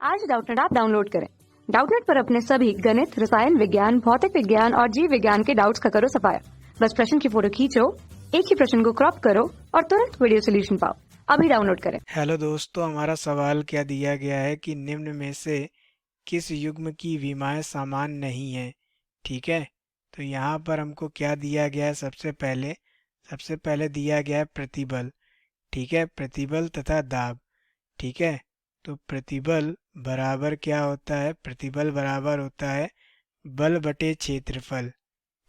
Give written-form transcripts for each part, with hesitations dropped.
आज Doubtnut app download करें। Doubtnut पर अपने सभी गणित, रसायन विज्ञान, भौतिक विज्ञान और जीव विज्ञान के डाउट्स का करो सफाया। बस प्रश्न की फोटो खींचो, एक ही प्रश्न को क्रॉप करो और तुरंत वीडियो सोल्यूशन पाओ। अभी डाउनलोड करें। हेलो दोस्तों, हमारा सवाल क्या दिया गया है कि निम्न में से किस युग्म की विमाएं समान नहीं है। ठीक है, तो यहाँ पर हमको क्या दिया गया है? सबसे पहले दिया गया है प्रतिबल। ठीक है, प्रतिबल तथा दाब। ठीक है, तो प्रतिबल बराबर क्या होता है? प्रतिबल बराबर होता है बल बटे क्षेत्रफल।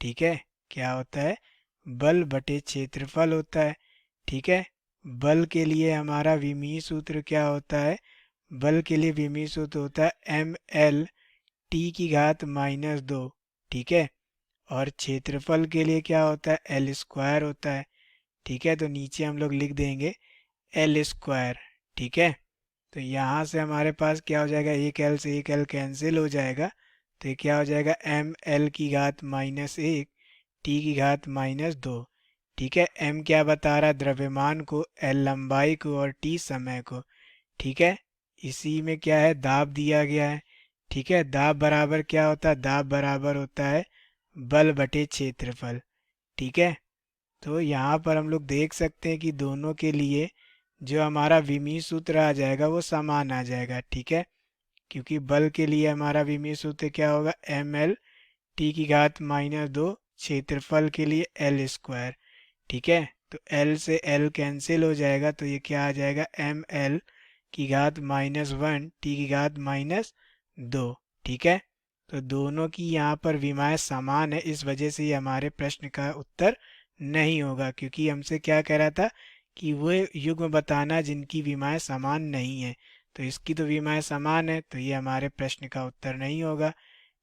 ठीक है, क्या होता है? बल बटे क्षेत्रफल होता है। ठीक है, बल के लिए हमारा विमीय सूत्र क्या होता है? बल के लिए विमीय सूत्र होता है mL t⁻²। ठीक है, और क्षेत्रफल के लिए क्या होता है? L² होता है। ठीक है, तो नीचे हम लोग लिख देंगे L²। ठीक है, तो यहाँ से हमारे पास क्या हो जाएगा? एक L से एक L कैंसिल हो जाएगा, तो ये क्या हो जाएगा? mL⁻⁻1 t⁻²। ठीक है, m क्या बता रहा है? द्रव्यमान को, L लंबाई को और t समय को। ठीक है, इसी में क्या है? दाब दिया गया है। ठीक है, दाब बराबर क्या होता है? दाब बराबर होता है बल बटे क्षेत्रफल। ठीक है, तो यहाँ पर हम लोग देख सकते हैं कि दोनों के लिए जो हमारा विमीय सूत्र आ जाएगा वो समान आ जाएगा। ठीक है, क्योंकि बल के लिए हमारा विमीय सूत्र क्या होगा? mL⁻²। क्षेत्रफल के लिए L²। ठीक है, तो L से L कैंसिल हो जाएगा, तो ये क्या आ जाएगा? mL⁻⁻1 t⁻²। ठीक है, तो दोनों की यहाँ पर विमाएं समान है, इस वजह से ये हमारे प्रश्न का उत्तर नहीं होगा, क्योंकि हमसे क्या कह रहा था कि वो युग्म बताना जिनकी विमाएं समान नहीं है। तो इसकी तो विमाएं समान है, तो ये हमारे प्रश्न का उत्तर नहीं होगा।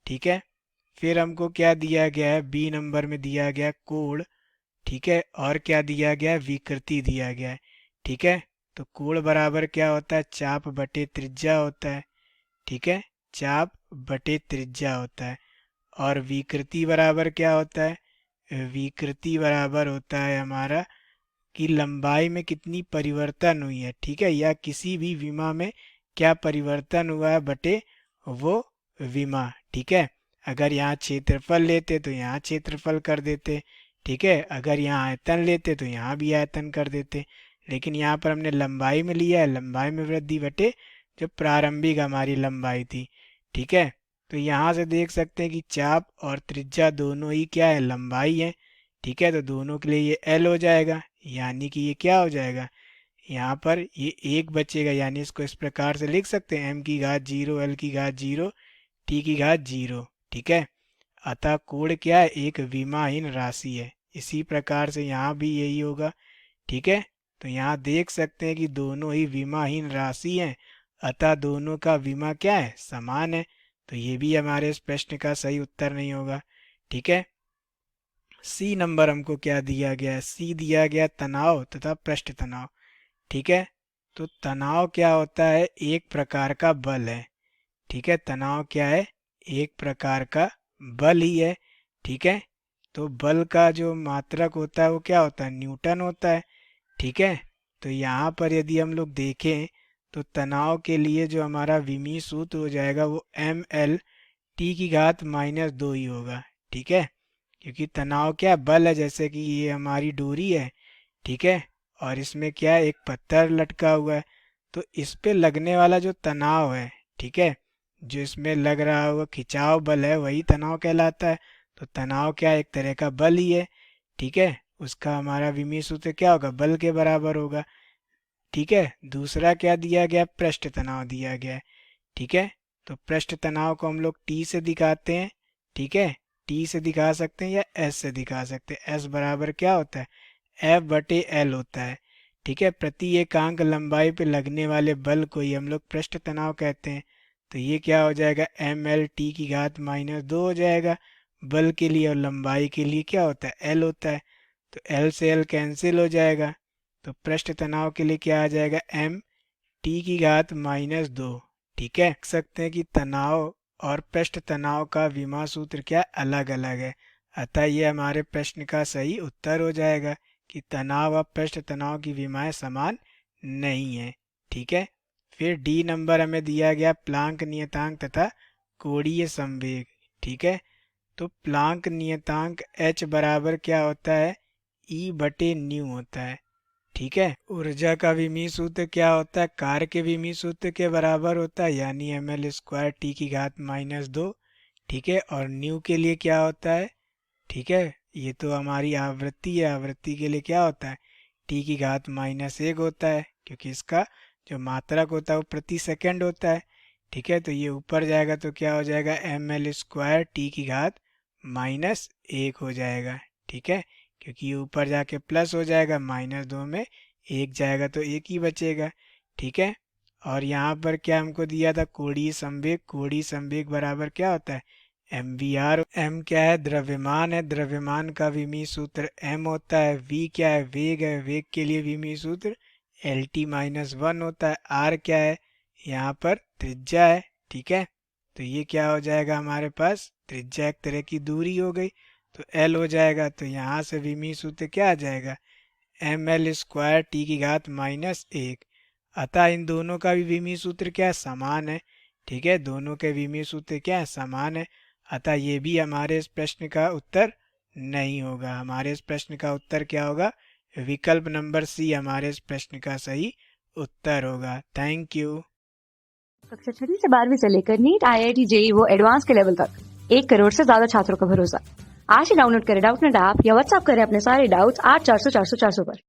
ठीक है, फिर हमको क्या दिया गया है? बी नंबर में दिया गया कोण। ठीक है, और क्या दिया गया है? विकृति दिया गया है। ठीक है, तो कोण बराबर क्या होता है? चाप बटे त्रिज्या होता है। ठीक है, चाप बटे त्रिज्या होता है। और विकृति बराबर क्या होता है? विकृति बराबर होता है हमारा कि लंबाई में कितनी परिवर्तन हुई है। ठीक है, या किसी भी विमा में क्या परिवर्तन हुआ है बटे वो विमा। ठीक है, अगर यहाँ क्षेत्रफल लेते तो यहाँ क्षेत्रफल कर देते। ठीक है, अगर यहाँ आयतन लेते तो यहाँ भी आयतन कर देते, लेकिन यहाँ पर हमने लंबाई में लिया है, लंबाई में वृद्धि बटे जो प्रारंभिक हमारी लंबाई थी। ठीक है, तो यहाँ से देख सकते हैं कि चाप और त्रिज्या दोनों ही क्या है? लंबाई है। ठीक है, तो दोनों के लिए ये L हो जाएगा, यानी कि ये क्या हो जाएगा? यहाँ पर ये एक बचेगा, यानी इसको इस प्रकार से लिख सकते हैं m⁻0 L⁻0 t⁻0। ठीक है, अतः कोण क्या है? एक विमाहीन राशि है। इसी प्रकार से यहाँ भी यही होगा। ठीक है, तो यहाँ देख सकते हैं कि दोनों ही विमाहीन राशि हैं, अतः दोनों का विमा क्या है? समान है। तो ये भी हमारे इस प्रश्न का सही उत्तर नहीं होगा। ठीक है, सी नंबर हमको क्या दिया गया है? सी दिया गया तनाव तथा पृष्ठ तनाव। ठीक है, तो तनाव क्या होता है? एक प्रकार का बल है। ठीक है, तनाव क्या है? एक प्रकार का बल ही है। ठीक है, तो बल का जो मात्रक होता है वो क्या होता है? न्यूटन होता है। ठीक है, तो यहाँ पर यदि हम लोग देखें तो तनाव के लिए जो हमारा विमीय सूत्र हो जाएगा वो mL⁻² ही होगा। ठीक है, क्योंकि तनाव क्या है? बल है, जैसे कि ये हमारी डोरी है। ठीक है, और इसमें क्या है? एक पत्थर लटका हुआ है, तो इस पे लगने वाला जो तनाव है, ठीक है, जो इसमें लग रहा है वो खिंचाव बल है, वही तनाव कहलाता है। तो तनाव क्या है? एक तरह का बल ही है। ठीक है, उसका हमारा विमीय सूत्र क्या होगा? बल के बराबर होगा। ठीक है, दूसरा क्या दिया गया? पृष्ठ तनाव दिया गया है। ठीक है, तो पृष्ठ तनाव को हम लोग टी से दिखाते हैं। ठीक है, टी से दिखा सकते हैं या एस से दिखा सकते हैं। एस बराबर क्या होता है? एफ बटे एल होता है। ठीक है, प्रति एकांक लंबाई पे लगने वाले बल को ही हम लोग पृष्ठ तनाव कहते हैं। तो ये क्या हो जाएगा? mL⁻² हो जाएगा बल के लिए, और लंबाई के लिए क्या होता है? एल होता है। तो एल से एल कैंसिल हो जाएगा, तो पृष्ठ तनाव के लिए क्या आ जाएगा? m⁻²। ठीक है, देख सकते हैं कि तनाव और पृष्ठ तनाव का विमा सूत्र क्या अलग अलग है, अतः ये हमारे प्रश्न का सही उत्तर हो जाएगा कि तनाव और पृष्ठ तनाव की विमाएं समान नहीं है। ठीक है, फिर डी नंबर हमें दिया गया प्लांक नियतांक तथा कोणीय संवेग। ठीक है, तो प्लांक नियतांक h बराबर क्या होता है, E बटे न्यू होता है। ठीक है, ऊर्जा का विमीय सूत्र क्या होता है, कार्य के विमीय सूत्र के बराबर होता है, यानी ml² t⁻²। ठीक है, और न्यू के लिए क्या होता है, ठीक है, ये तो हमारी आवृत्ति है, आवृत्ति के लिए क्या होता है, t⁻1 होता है, क्योंकि इसका जो मात्रक होता है वो प्रति सेकंड होता है। ठीक है, तो ये ऊपर जाएगा तो क्या हो जाएगा, ml² t⁻1 हो जाएगा। ठीक है, क्योंकि ये ऊपर जाके प्लस हो जाएगा, -2 में 1 जाएगा तो 1 ही बचेगा। ठीक है, और यहाँ पर क्या हमको दिया था, कोणीय संवेग। कोणीय संवेग बराबर क्या होता है, mvr। m क्या है, द्रव्यमान है, द्रव्यमान का विमीय सूत्र m होता है। v क्या है, वेग है, वेग के लिए विमीय सूत्र lt-1 होता है। r क्या है, यहाँ पर त्रिज्या है। ठीक है, तो ये क्या हो जाएगा, हमारे पास त्रिज्या एक तरह की दूरी हो गई, तो l हो जाएगा। तो यहाँ से विमीय सूत्र क्या आ जाएगा, ml² t⁻1। अतः इन दोनों का भी विमीय सूत्र क्या है, समान है। ठीक है, दोनों के विमीय सूत्र क्या है, समान है। अतः ये भी हमारे इस प्रश्न का उत्तर नहीं होगा। हमारे इस प्रश्न का उत्तर क्या होगा, विकल्प नंबर सी हमारे इस प्रश्न का सही उत्तर होगा। Thank you. कक्षा 6वीं से 12वीं से लेकर नीट, IIT, JEE वो एडवांस के लेवल तक 1 करोड़ से ज्यादा छात्रों का भरोसा। आज ही डाउनलोड करें डाउटनेट ऐप या व्हाट्सएप करें अपने सारे डाउट्स 8400 400 400 पर।